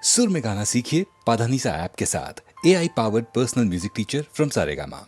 सुर में गाना सीखिए पाधानीसा ऐप के साथ। AI powered personal music teacher from Saregama.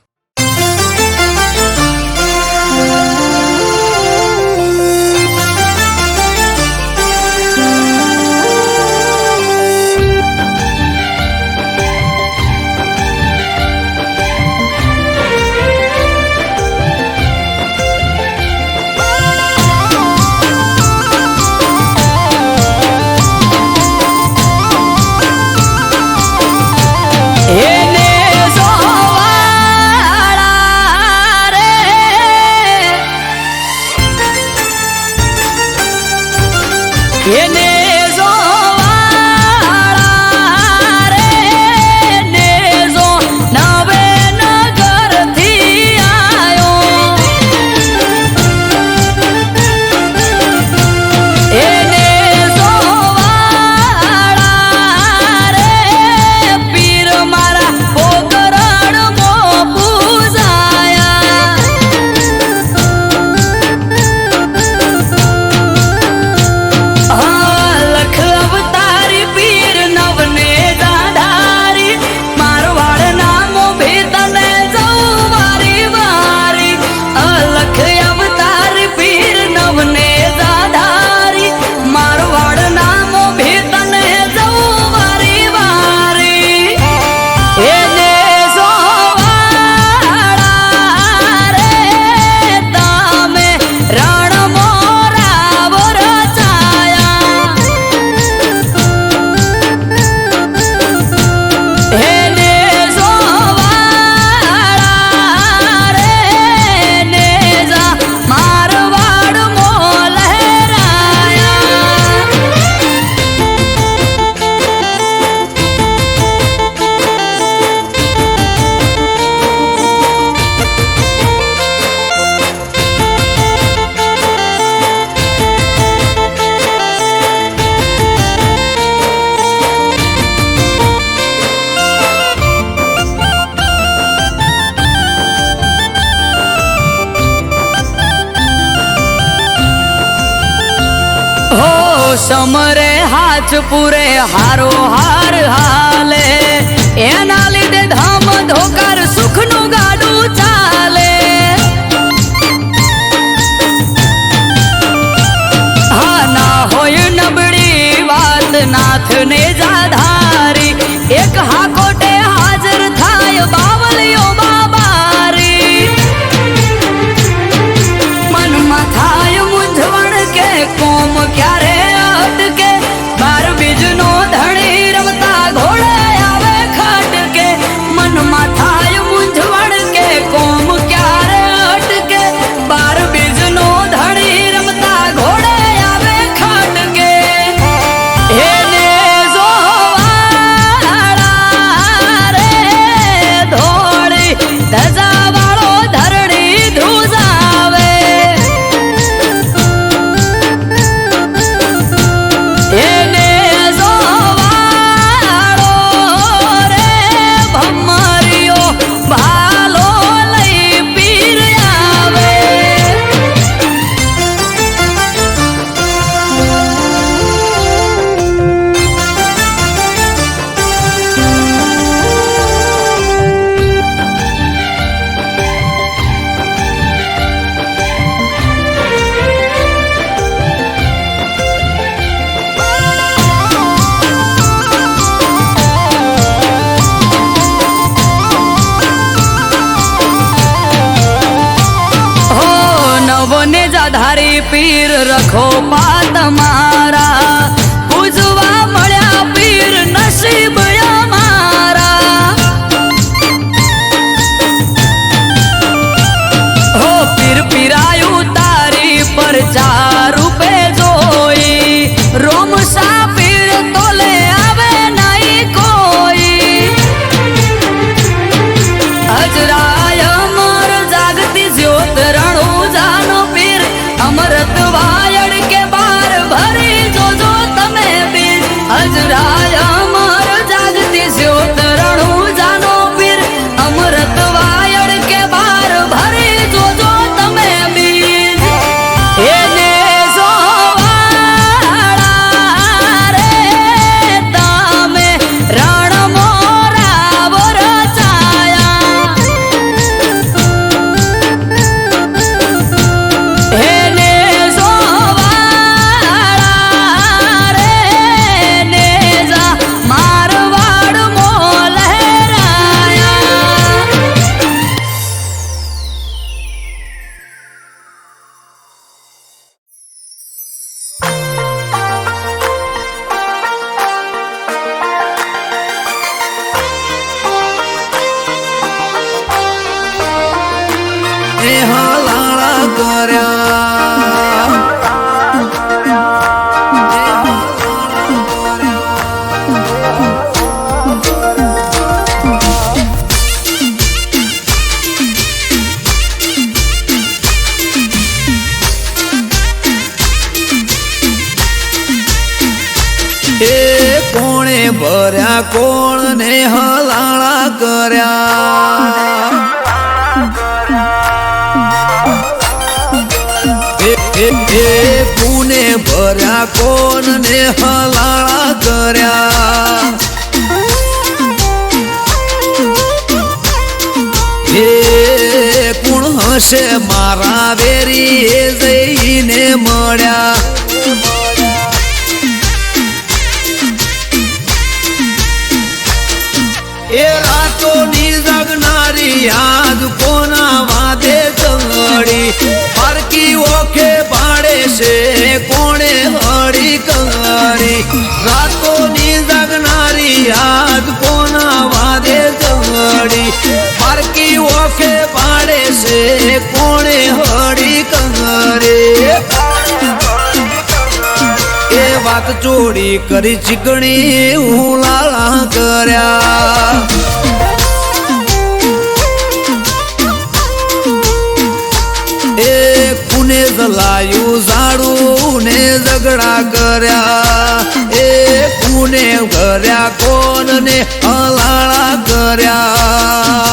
समरे हाथ पूरे हारो हार हाले एना लीधे धाम धोकर सुखनु गाडू चाले। हा ना होय नबड़ी बात नाथ ने जाधारी एक हाकोटे हाजर थाय बावलियो बाबारी मन माथाय मुंझवण के कोम क्यारे बीजनो धड़ी रमता घोड़े आवे खट के मन माथाय मुंझवण के कोम क्यारे अटके बार बीजनो धड़ी रमता घोड़े आवे खट के हे ने जोवाड़ा रे धोड़ी धजा वालो धरड़ी धुजावे हे धारी पीर रखो पात मारा पूजवा मळ्या पीर नसीब मारा हो पीर पीरायु तारी पर 4 रूपे जोई रोम सा पीर तोले आवे नहीं कोई हजराय अमर जागती ज्योत रणु जानो पीर अमृत वायड़ के बार भरी जो जो કર્યા કોણે ભર્યા કોણ ને હલાળા કર્યા કોને ભર્યા કોણ ને હલાળા કર્યા હે કોણ હશે મારા વેરી એ જઈને મળ્યા એ રાતોની જગનારી યાદ કોના વાદે ચંગડી પારકી ઓખે પાડે છે કોણે હળી કંગડી રાતોની જગનારી યાદ કોના વાદે ચંગડી પારકી ઓખે પાડે છે કોણે હળી કંગડી એ વાત ચોરી કરી ચીકણી હું લાલા કર્યા એ કુને જલાયું ઝાડું ને ઝઘડા કર્યા એ કુને કર્યા કોણ ને હલાળા કર્યા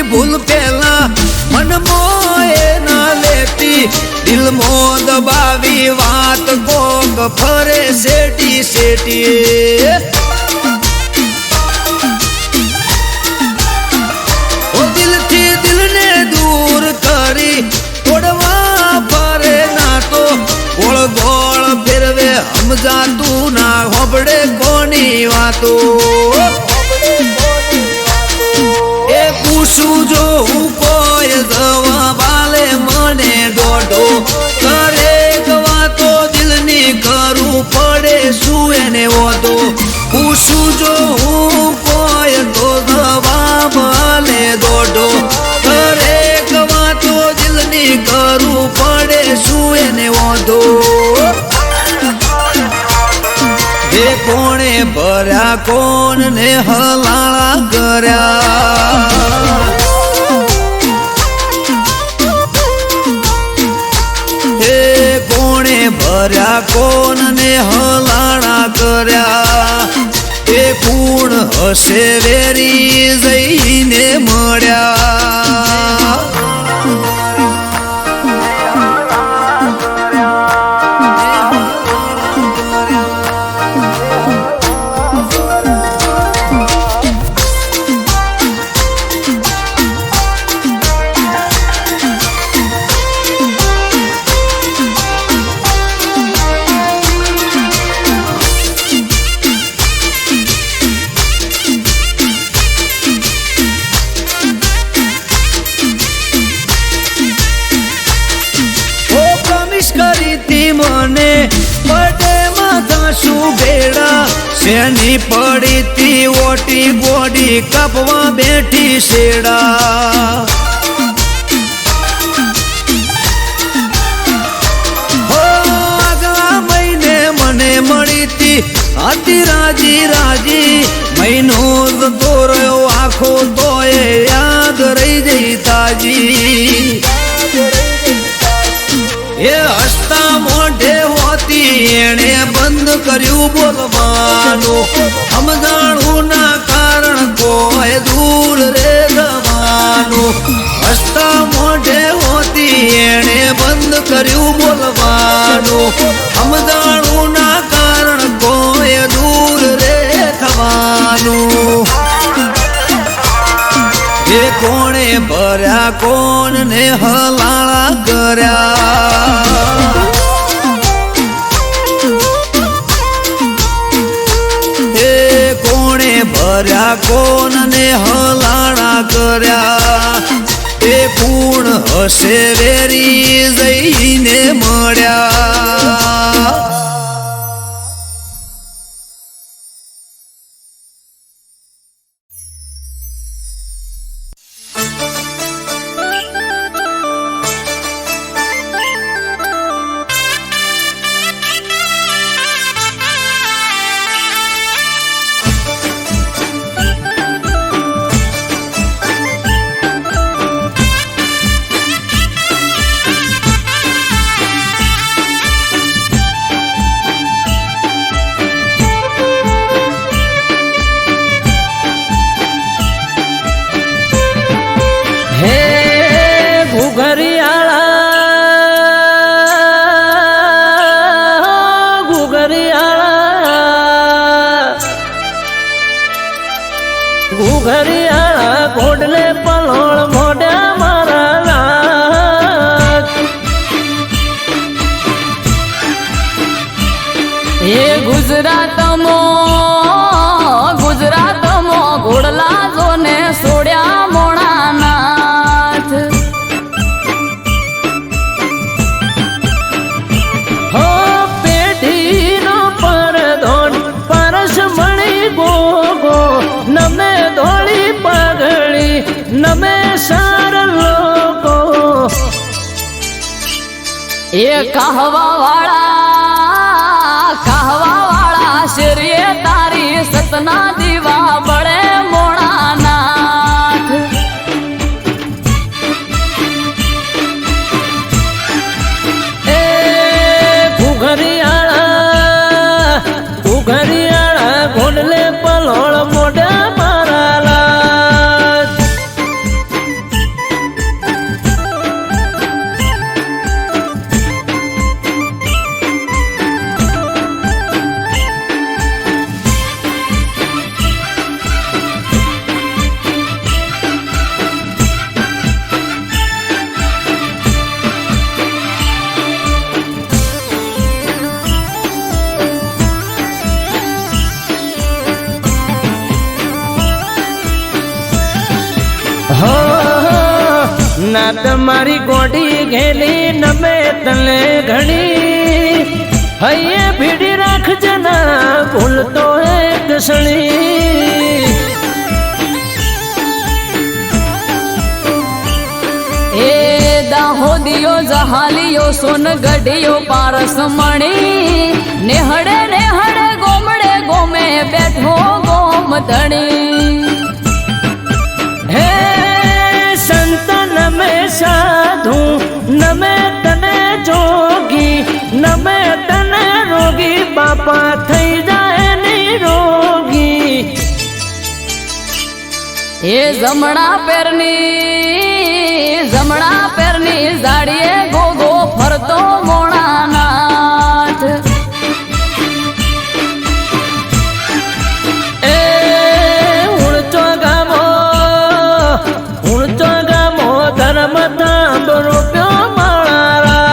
ભૂલ પેલા મન મોએ ના લેતી દિલ મો દબાવી વાત કોક ફરે સેટી સેટી ઓ દિલથી દિલને દૂર કરી તોડવા ફરે ના તો ગોળ ગોળ ફેરવે સમજાતું ના હોબડે કોની વાતો પૂછું જો હું કોઈ જવાબ આલે મને દોઢો દરેક વાતો દિલની કરું પડે શું એને વાતો પૂછું જો હું કોઈ તો જવાબ આલે દોઢો દરેક વાતો દિલની કરું પડે શું એને વાતો એ કોણે ભર્યા કોણ ને હલાળા કર્યા એ કોણે ભર્યા કોણ ને હલાળા કર્યા એ કુણ હશે વેરી જઈને મળ્યા મને પડે માથા શું ભેડા શેની પડી તી ઓટી બોડી કાપવા બેઠી શેડા હો આગલા મહિને મને મળી તી હતી રાજી રાજી મહિનો જતો રહ્યો આખો તોય યાદ રહી જઈ તાજી એ હસતા મોઢે હોતી એણે બંધ કર્યું બોલવાનું સમજાણું ના કારણ કોઈ દૂર રે જવાનું હસતા મોઢે હોતી એણે બંધ કર્યું બોલવાનું સમજાણું ના કારણ કોઈ દૂર રે થવાનું એ કોણ ભર્યા કોણ ને હલાળા કર્યા હે કોણે ભર્યા કોણ ને હલાળા કર્યા એ પૂર્ણ હશે વેરી જઈને મળ્યા ઘુઘરિયાળા ઘોડલે પલોળ મોઢા મારા એ ગુજરાતમાં ઘોડલા જોને સોડ્યા મોણાનાથ હો પેઢીનો પરધોન પરસ મણી ગોગો નમે ધોળી પગડી નમે સાર લોકો એ કહવા વાળા શેરીએ તારી સતના દીવા બળે મોણાનાથ એ ઘુઘરિયાળા ઘોડલે પલોળ મોઢા મારા ના તમારી ગોડી ઘેલી નમે તને ઘણી હૈયે ભીડી રાખજે ના ભૂલતો એક ક્ષણી એ દાહોદિયો જહાલિયો સોનગઢિયો પારસ મણી નેહડે ગોમડે ગોમે બેઠો ગોમ ધણી હે સંત નમે સાધુ નમે તને જોગી નમે તને રોગી બાપા થઈ જાય નિરોગી એ જમણા પેરની જાડીએ ગોગો ફરતો મોણાનાથ એ ઉણચો ગામો ધર્મ તાંબો રૂપ્યો મારા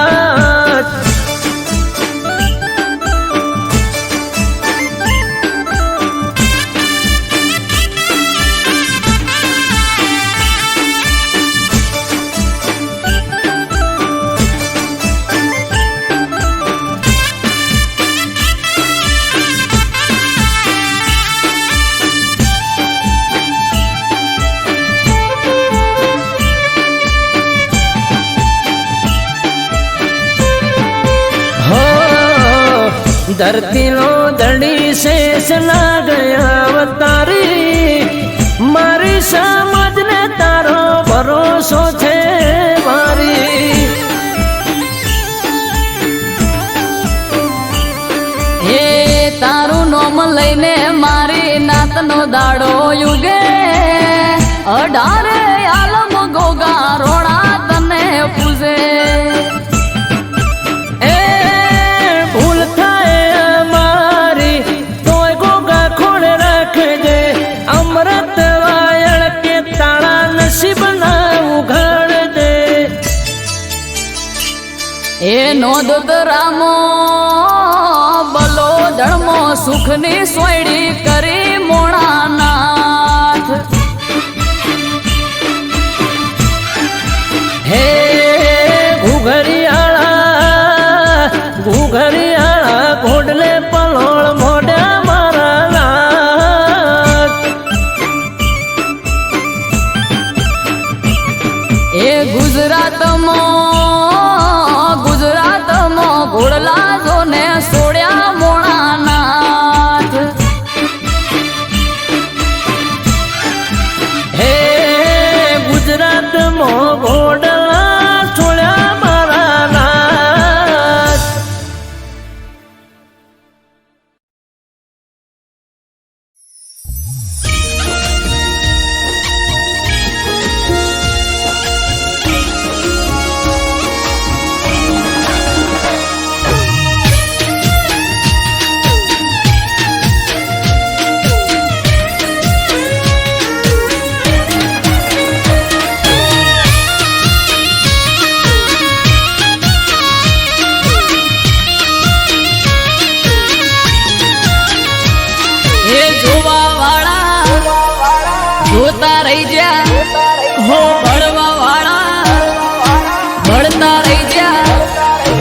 धरती लो दड़ी शेष ना गया अवतारी मारी समझ ने तारो भरोसो छे मारी એ તારું નોમ લઈને મારી નાતનો દાડો યુગે 18 આલમ ગોગા રોણા તને પૂજે એ ભૂલ થાય મારી તોય ગોગા ખોડે રાખજે અમૃત વાયળ કે તાળા નસીબ ના મોદતરામો બલો ધર્મો સુખની સોયડી કરી મોણાનાથ હે ઘુઘરિયાળા ઘોડલે પલોળ મોઢા મારા નાથ એ ગુજરાતમાં ઘોડલા જોને સોડ્યા મોણાનાથ હે ગુજરાતમાં ઘોડલા છોડ્યા મારા નાથ જોતા રહી જા હો ભળવા વાળા ભળતા રહી જા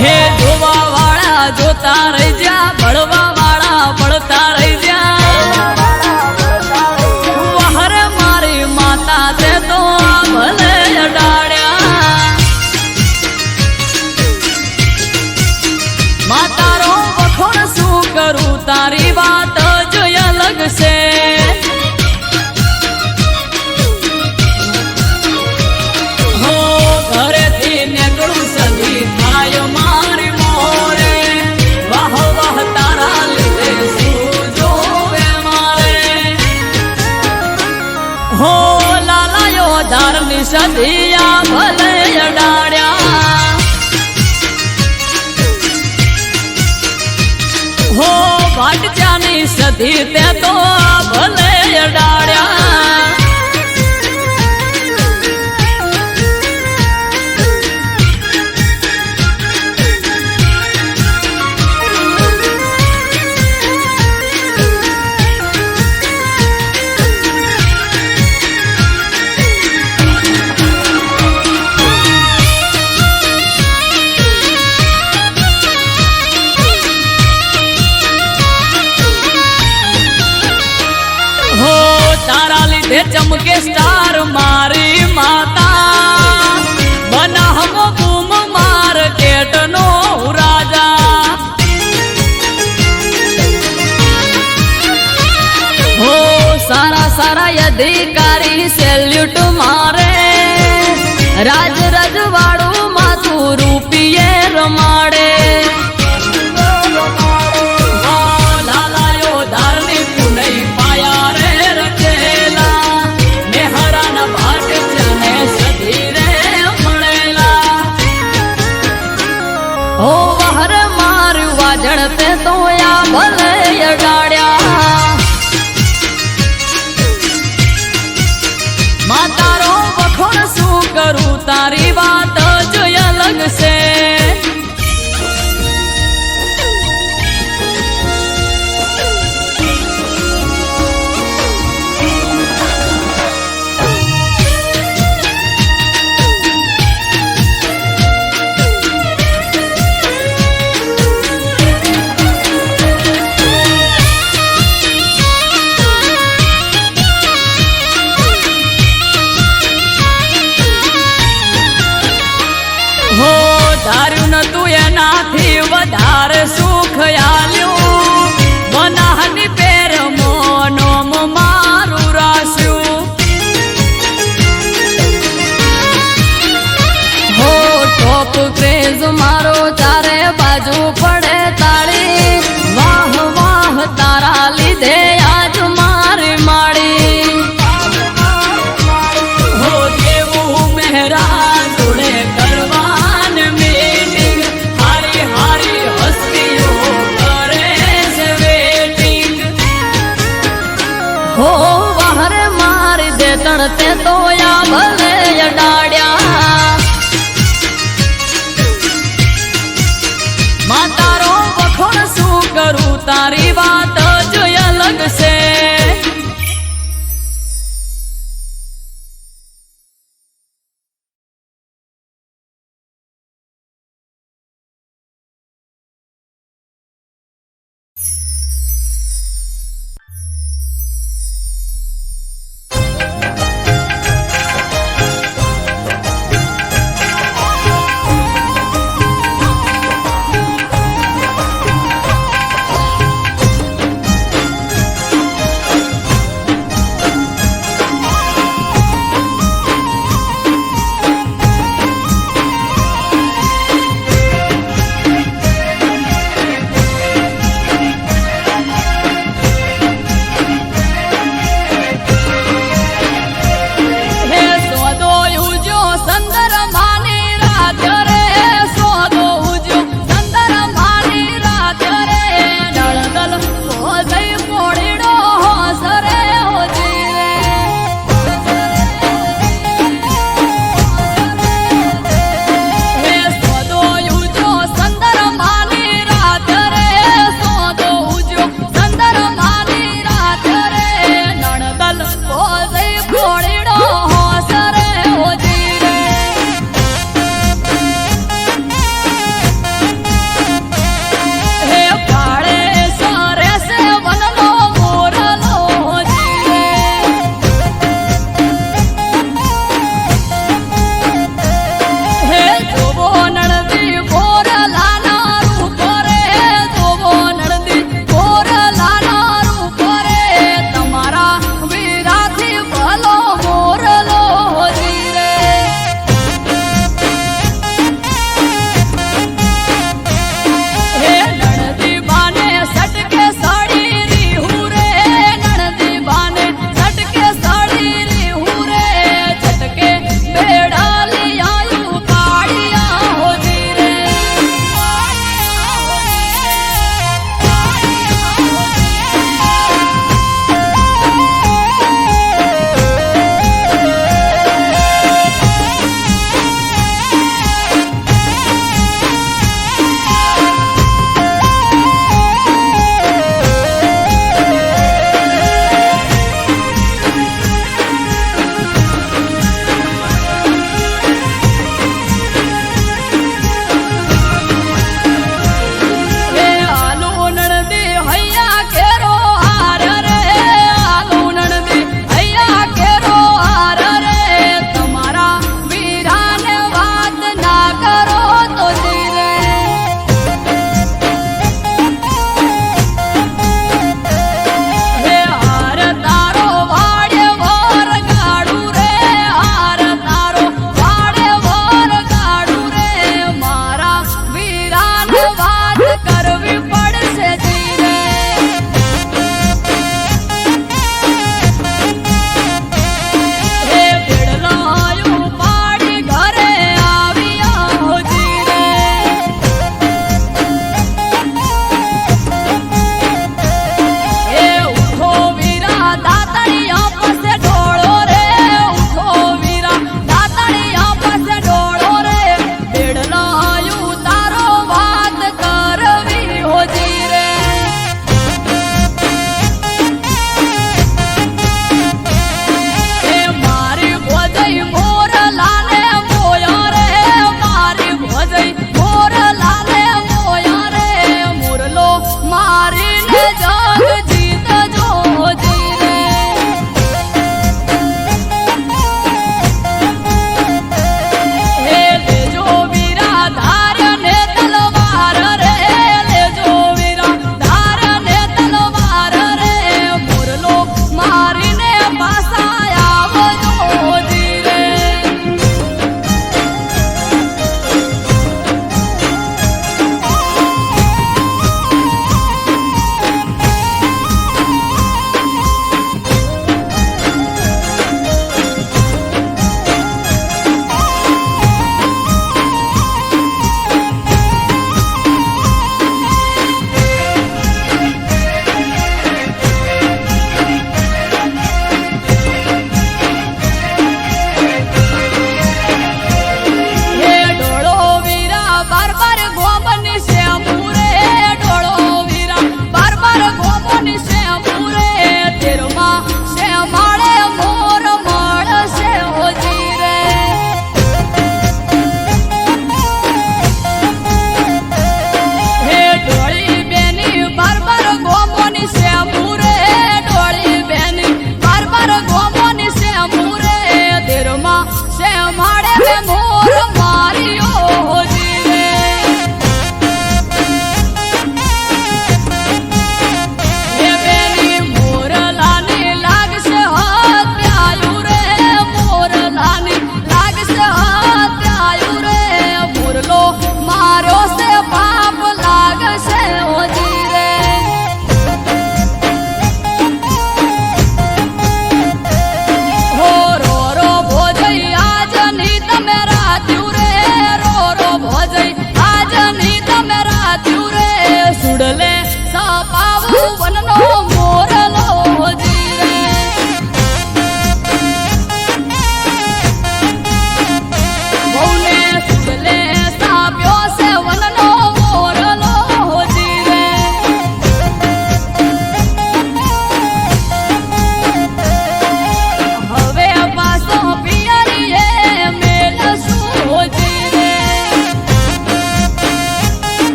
હે જોવા વાળા જોતા રહી જા ભળવા વાળા ભળતા રહી જા વહરે મારી માતા તે તો ભલે અડાડ્યા માતારો વખોણ શું કરું તારી વાત જ અલગ છે સદિયા ભલે અડાડ્યા હો ભાટજાની સદી તે તો ભલે અડાડ્યા ચમકે સ્ટાર મારી માતા બનાહમો બૂમ માર્કેટ નો રાજા હો સારા સારા અધિકારી સેલ્યુટ મારે રાજ રજવાડું માથું રૂપિયે રમાડે જણતે તો યા ભલે અડાડ્યા માતારો વખોણ શું કરું તારી વાત જ અલગ છે ધાર્યું નતું એનાથી વધારે સુખ આલ્યું બનાહની પેર મોનોમ મારું રાસ્યું હો ટોપ ક્રેઝ મારો ચારે બાજુ પડે તાળી વાહ વાહ તારા લીધે આજ મારી માડી હો દેવું મહેરા જોડે કરવા હો વહરે મારી દે તણતે તો યા ભલે અડાડ્યા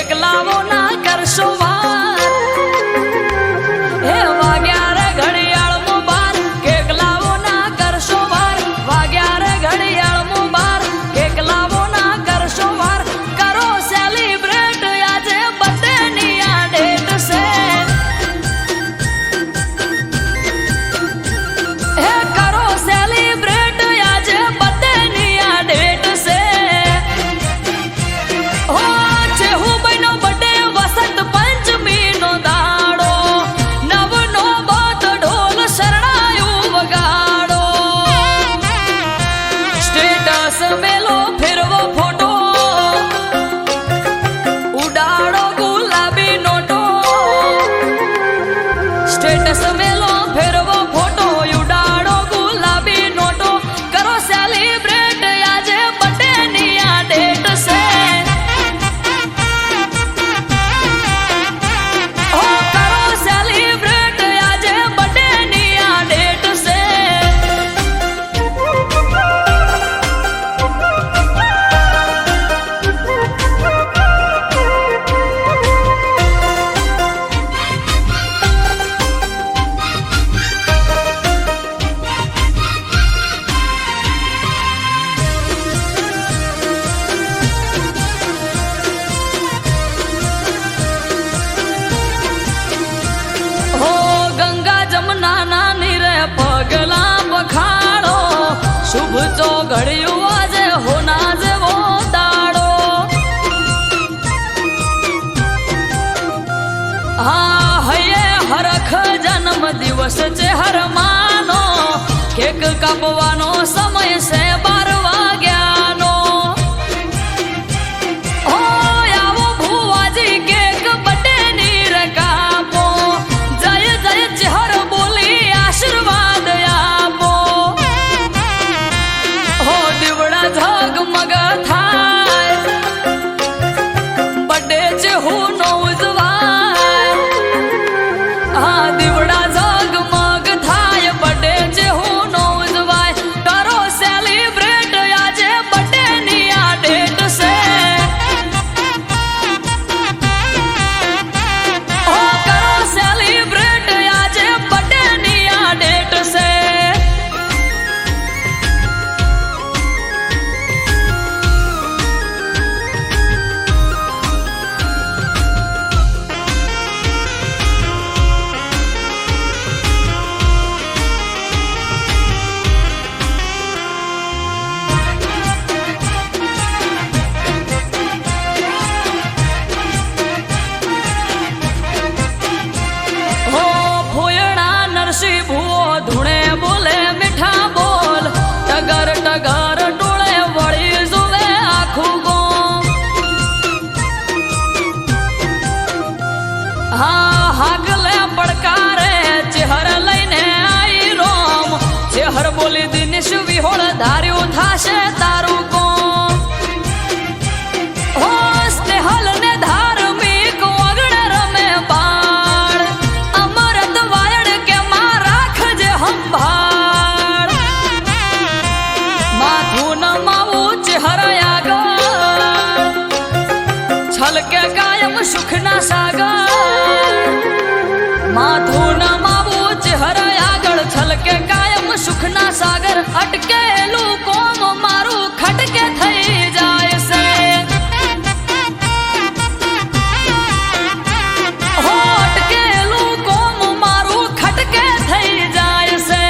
કેકલાવો ના કરશો વાર હે વાગ્યા રે ઘડિયાળ મો બાર કેકલાવો ના કરશો વાર વાગ્યા રે ઘડિયાળ મો બાર કેકલાવો ના કરશો વાર કરો સેલિબ્રેટ આજે બર્થડે ની આ ડેટ છે હે કરો સેલિબ્રેટ આજે બર્થડે ની આ ડેટ છે હો છે હું બનો બર્થડે વસંત પંચમી નો દાડો નવનો બાત ઢોલ શરણાયું વગાડો સ્ટેટસ મેલો ફેરવો ફોટો ઉડાડો ગુલાબી નોટો સ્ટેટસ મેલો ફેરવો ફોટો ઉડાડો ગુલાબી નોટો કરો સેલિબ્રેટ આજે બર્થડે ની આ ડેટ છે ઓ કરો સેલિબ્રેટ આજે બર્થડે ની આ ડેટ છે હો ગંગા જમના ના નીરે પગલા પખાડો શુભ ચોઘડિયું આજે હોના જેવો દાડો હા હૈયે હરખ જન્મ દિવસ છે હર માનો કેક કાપવાનો સમય છે 12 વાગ્યાનો ઓ આવો ભુવાજી કેક બર્થડે ની રે કાપો જય જય ચહર બોલી આશીર્વાદ આપો હો દીવડા ઝગમગ થાય બર્થડે છે હું નો ઉજવાય હા દીવડા ઝગમગ થાય બર્થડે છે હું નો ઉજવાય કરો સેલિબ્રેટ આજે બર્થડે ની આ ડેટ છે ઓ કરો સેલિબ્રેટ આજે બર્થડે ની આ ડેટ છે હો ફોયણા નરસિંહ ભૂવો ધૂણે બોલે મીઠા બોલ ટગર ટગર ટોળે વળી જુએ આખું ગોમ હા હાગલે પડકારે ચેહર લઈને આઈ રોમ ચેહર બોલી દિનેશ વિહોળ ધાર્યું થાશે તારું કોમ હો સ્નેહલ ને ધાર્મિક વગડ રમે બાળ અમરત વાયડ કે માં રાખજે સંભાળ માથું નમાવું ચહેર આગળ છલકે કાયમ સુખના સાગર માથું નમાવું ચહેર આગળ છલકે કાયમ સુખના સાગર અટકેલું કોમ મારું ખટકે થઈ જાય છે હો અટકેલું કોમ મારું ખટકે થઈ જાય છે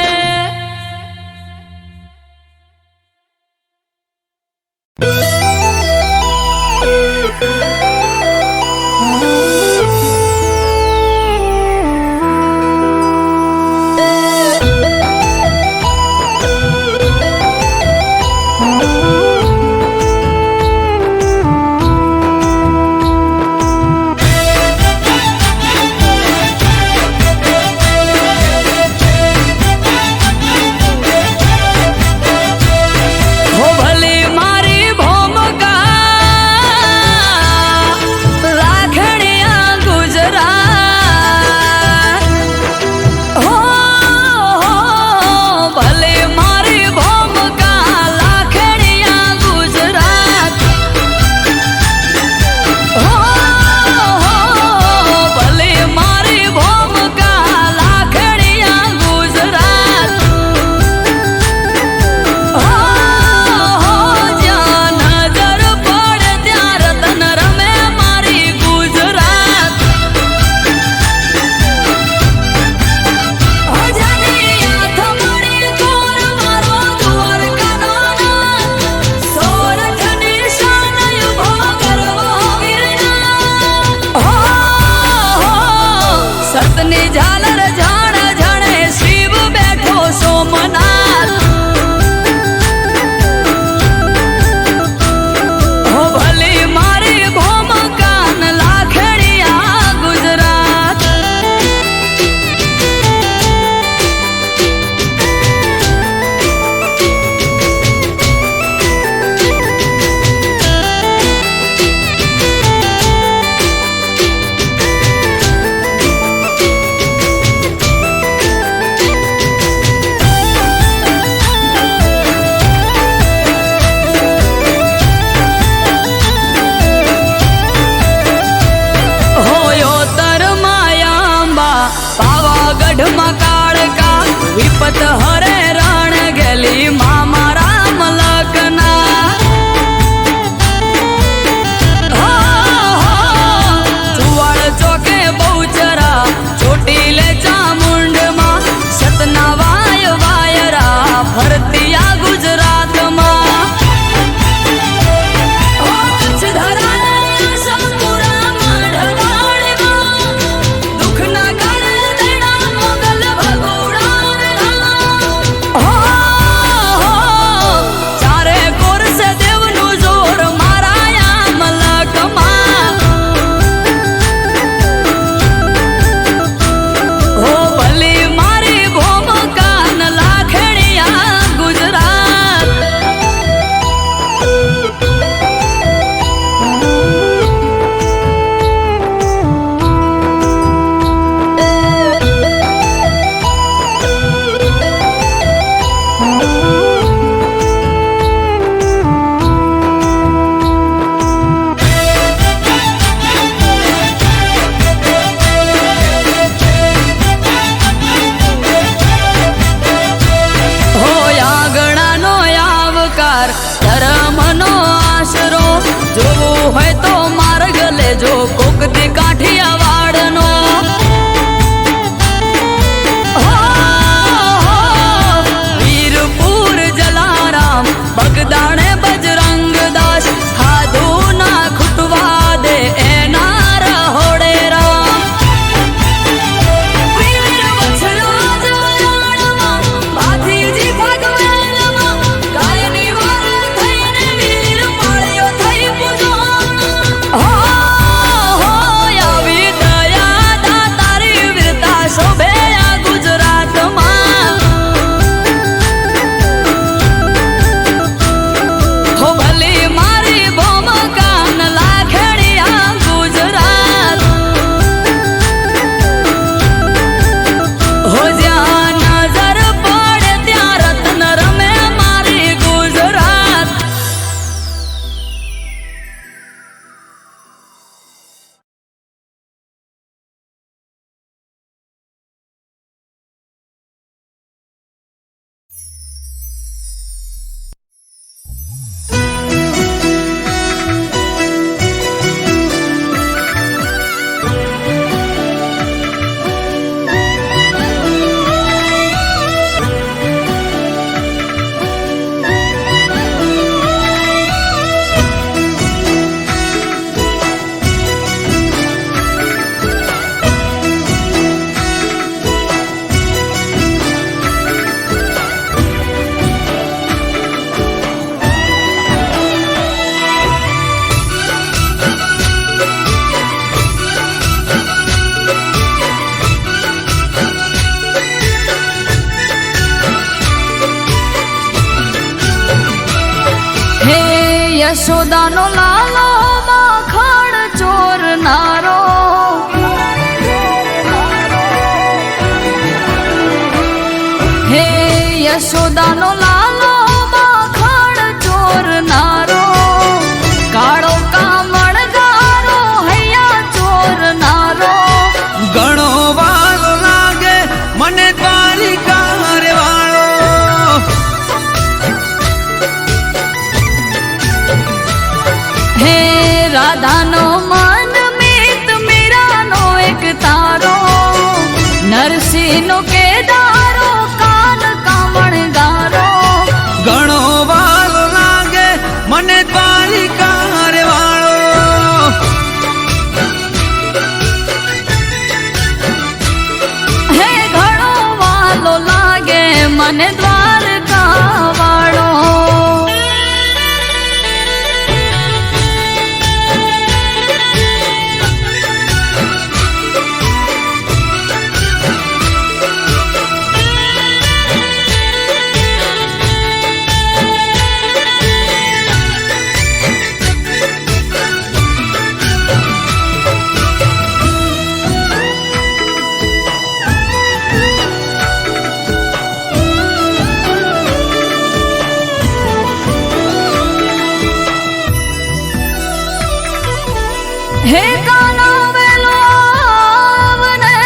સોનાની ઝાલર ઝાડ ઝાડે શિવ બેઠો સોમનાથ હો ભલી મારી ભોમકાન લાખડિયા ગુજરાત પાવાગઢમાં કાળકા વિપત હરે રણ ગેલી મામા રામ લખના ચુવાડ ચોકે બહુચરા ચોટીલે ચામુંડમાં સતના વાય વાયરા ફરતિયા ગુજરાતમાં ધર્મનો આશરો જોવું હોય તો માર્ગ લેજો કોકતી કાઠિયાવાડનો વીરપુર જલારામ બગદાણે બજરંગ દાસ ખાધું ના ખૂટવા દે એના રહોડે રામ ભાતીજી ભગવાનમાં ગાયની યશોદાનો લાલો માખણ ચોરનારો હે યશોદાનો લાલો માખણ ચોરનારો કાળો કામણગારો હૈયા ચોરનારો ઘણો વાલ લાગે મને દ્વારિકા રે વાળો હે રાધાનો મન મિત મીરાનો એક તારો નરસિંહનો કેદારો કાન કામણગારો ઘણો વાલ લાગે મને દ્વારિકા રે વાળો મને દ્વારકા વાળો. હે કાના વેલો આવને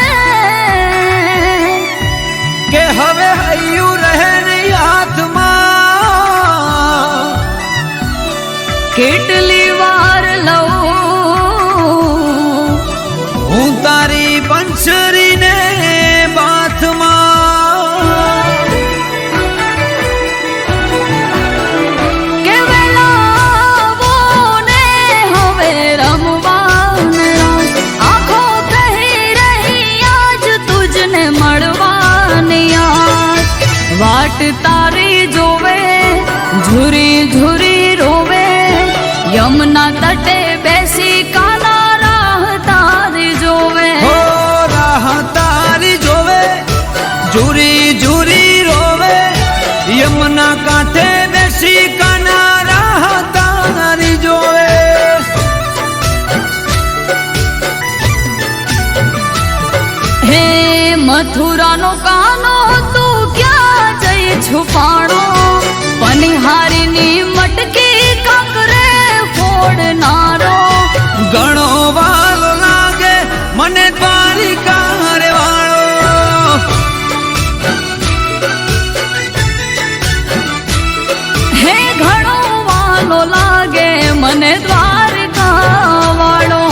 કે હવે હૈયું રહે નહીં હાથમાં, કેટલી વાર લઉં હું તારી બંસરીને બાથમાં. કે વેલાવો ને હવે રમવાને રાસ. આંખો કહી રહી આજ તુજને મળવાની આજ. વાટ તારી જોવે ઝુરી ઝુરી રોવે, યમુના તટે બેસી કાના રાહ તારી જોવે. હો રાહ તારી જોવે, ઝુરી ઝુરી રોવે, યમુના કાંઠે બેસી કાના રાહ તારી જોવે. હે મથુરાનો કાનો તું ક્યાં જઈ છુપાણો, પનિહારીની મટકી કાંકરે ફોડનારો. ઘણો વાલો લાગે મને દ્વારિકા રે વાળો. હે ઘણો વાલો લાગે મને દ્વારકા વાળો.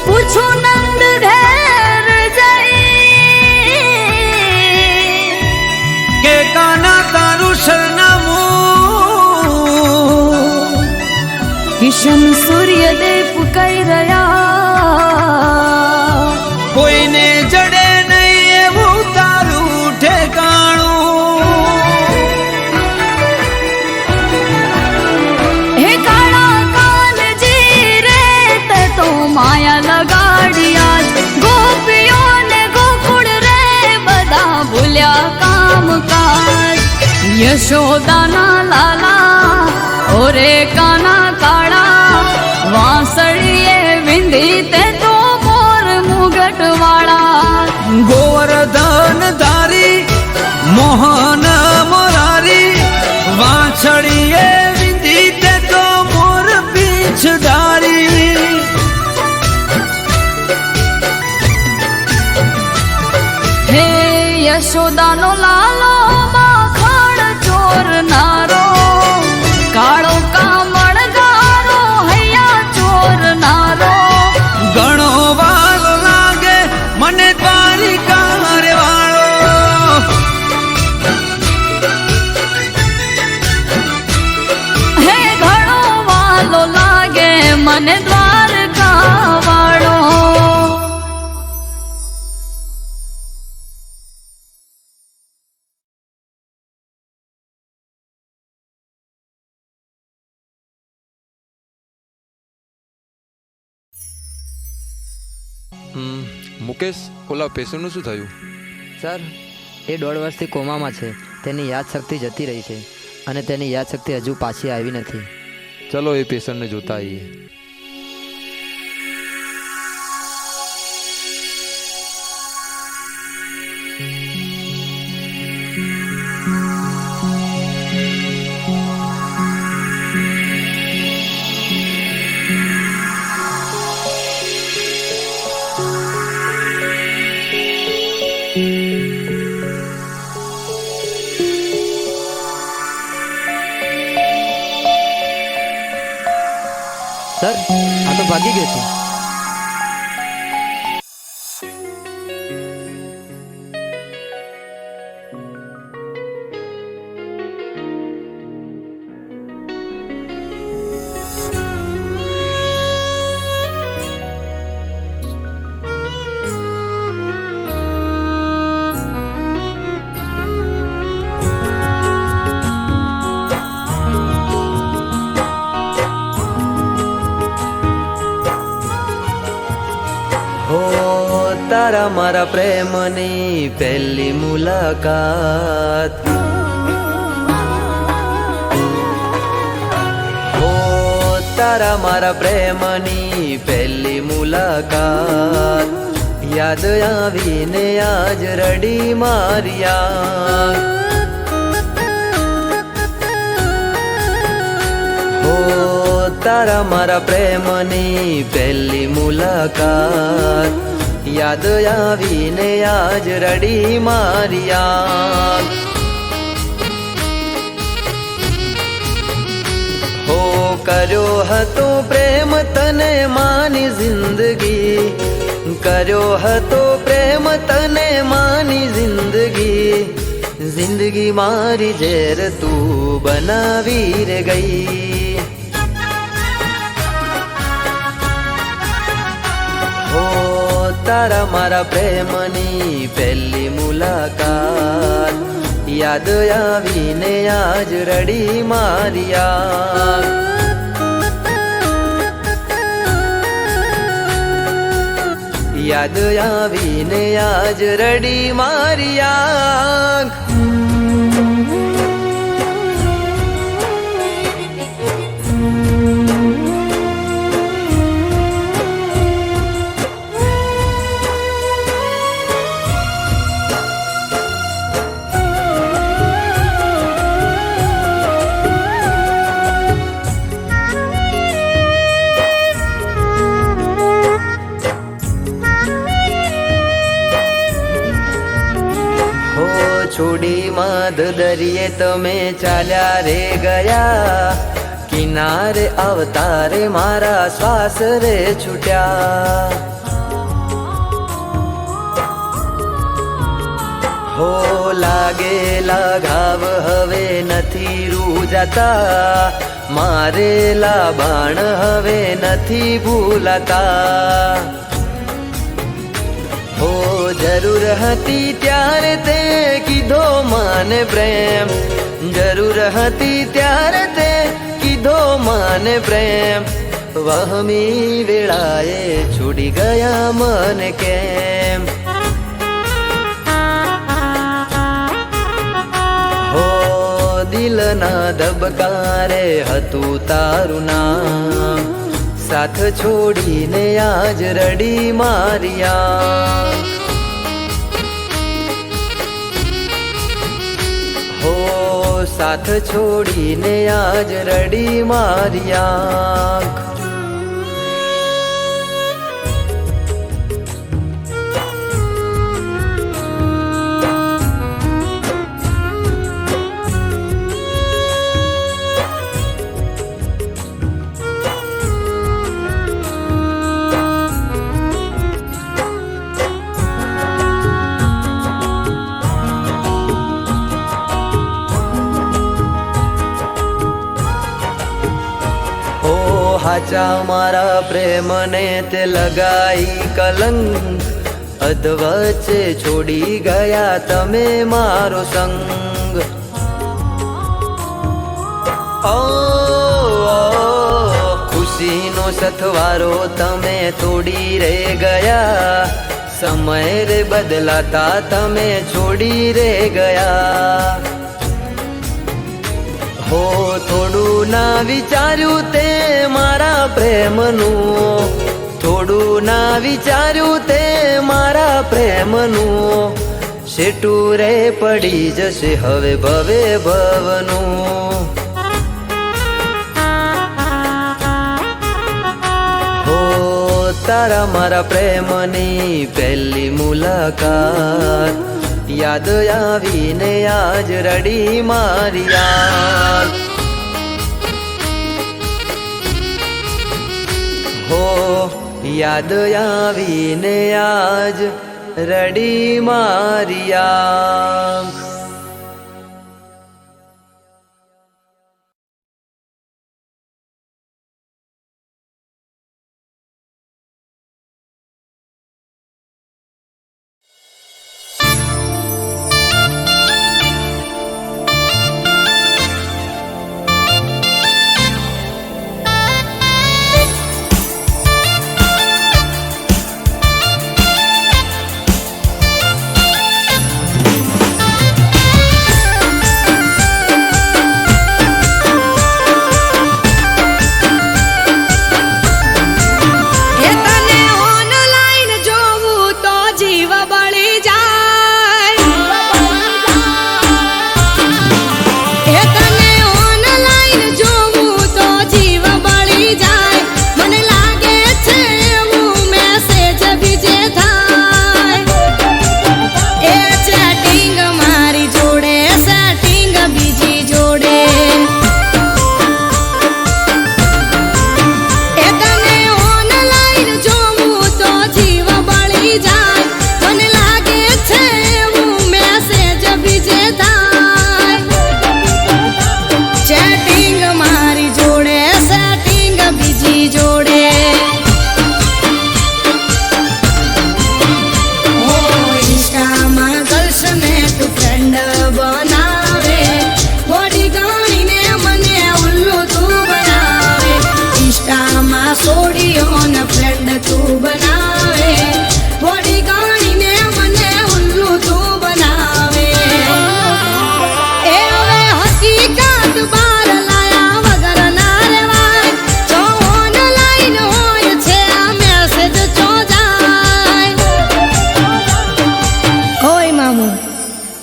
પૂછું નંદ ઘેર જઈ કે કાના તારું સરનામું, કિશન સૂર્યદેવ કઈ રહ્યા. કોઈને જડે નહીં એવું તારું ઠેકાણું. હે કાળા કાનજી રે તે તો માયા લગાડ્યા. ગોપીઓને ગોકુળ રે બધા ભૂલ્યા કામકાજ. યશોદાના લાલા ઓરે કાના કાળા, વાંસળીએ વિંધી તે તો મોર મુગટ વાળા. ગોવર્ધન ધારી મોહન મોરારી, વાછડીએ વિંધી તે તો મોર પીછ ધારી. હે યશોદાનો લાલો માખણ ચોરનારો, કાળો કામણગારો હૈયા ચોરનારો. ઘણો વાલો લાગે મને દ્વારિકા રે વાળો. હે ઘણો વાલો લાગે મને દ્વારકા વાળો. મુકેશ, ઓલા પેશન્ટનું શું થયું? સર, એ 1.5 વર્ષથી કોમામાં છે. તેની યાદશક્તિ જતી રહી છે અને તેની યાદશક્તિ હજુ પાછી આવી નથી. ચલો એ પેશન્ટને જોતા આવીએ. સર, આ તો ભાગી ગયો છે. હો તારા મારા પ્રેમની પહેલી મુલાકાત, હો તારા મારા પ્રેમની પહેલી મુલાકાત, યાદ આવીને આજ રડી મારિયા. હો તારા મારા પ્રેમની પહેલી મુલાકાત, યાદ આવીને આજ રડી મારિયા. હો કર્યો હતો પ્રેમ તને માની જિંદગી, કર્યો હતો પ્રેમ તને માની જિંદગી, જિંદગી મારી ઝેર તું બનાવી રે ગઈ. હો તારા મારા પ્રેમની પહેલી મુલાકાત, યાદ આવીને આજ રડી મારિયા. યાદ આવીને આજ રડી મારિયા. છોડી માધ દરિયે તમે ચાલ્યા રે ગયા, કિનારે અવતારે મારા શ્વાસ રે છૂટ્યા. હો લાગેલા ઘાવ હવે નથી રૂજાતા, મારેલા બાણ હવે નથી ભૂલાતા. હો જરૂર હતી ત્યારે તે કીધો મને પ્રેમ, જરૂર હતી ત્યારે તે કીધો મને પ્રેમ, વહમી વેળાએ છોડી ગયા મને કેમ. હો દિલના ધબકારે હતું તારું નામ, સાથ છોડીને આજ રડી મારિયા. હો સાથ છોડીને આજ રડી મારિયા. હાચા મારા પ્રેમને તે લગાઈ કલંક, અધવચ્ચે છોડી ગયા તમે મારો સંગ. ઓ ખુશીનો સથવારો તમે તોડી રે ગયા, સમય રે બદલાતા તમે છોડી રે ગયા. હો થોડું ના વિચાર્યું તે મારા પ્રેમનું, થોડું ના વિચાર્યું તે મારા પ્રેમનું, શેટું રે પડી જશે હવે ભવે ભવનું. હો તારા મારા પ્રેમની પહેલી મુલાકાત, યાદ આવીને આજ રડી મારિયા. યાદ આવીને આજ રડી મારી આંખ.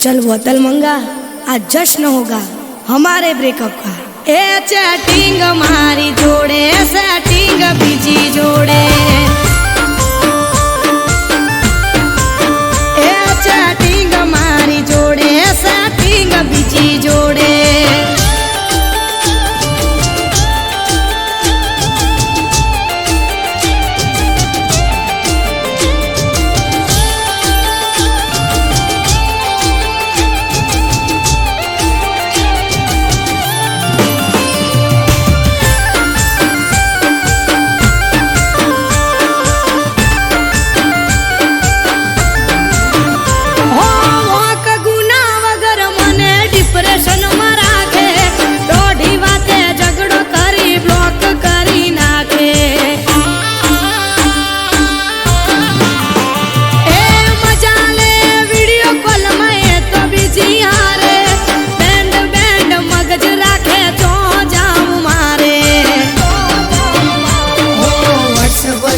चल बोतल मंगा, आज जश्न होगा हमारे ब्रेकअप का। ए चैटिंग मारी जोड़े, सेटिंग बीजी जोड़े, ए चैटिंग मारी जोड़े, सेटिंग बीजी जोड़े।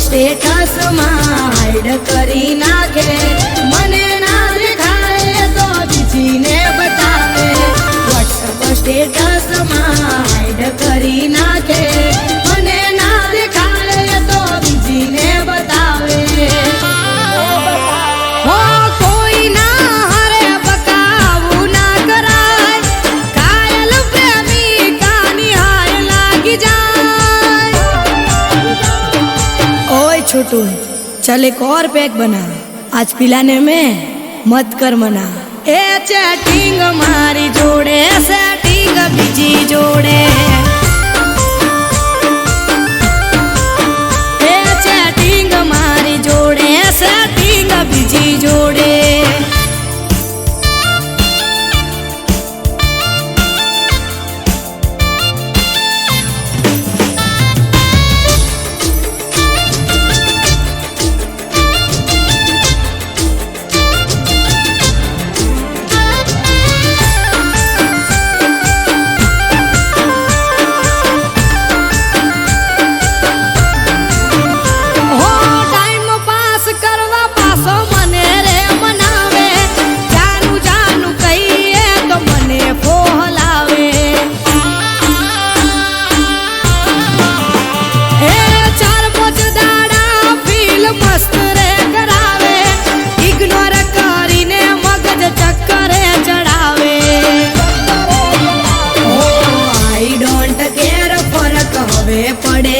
स्टेटस हाइड करी नाखे, मने ना देखाए तो बीजी ने बतावे। व्हाट्सएप स्टेटस हाइड करी नाखे, मने ना देखाए तो बीजी ने बतावे। हो कोई ना हरे बकाऊ ना कराए, कायल प्रेमी का निहाय लागी जाए। ओए छोटू, चल एक और पैक बना, आज पिलाने में मत कर मना। ए चैटिंग मारी जोड़े, सेटिंग बीजी जोड़े, ए चैटिंग मारी जोड़े, सेटिंग बीजी जोड़े। પડે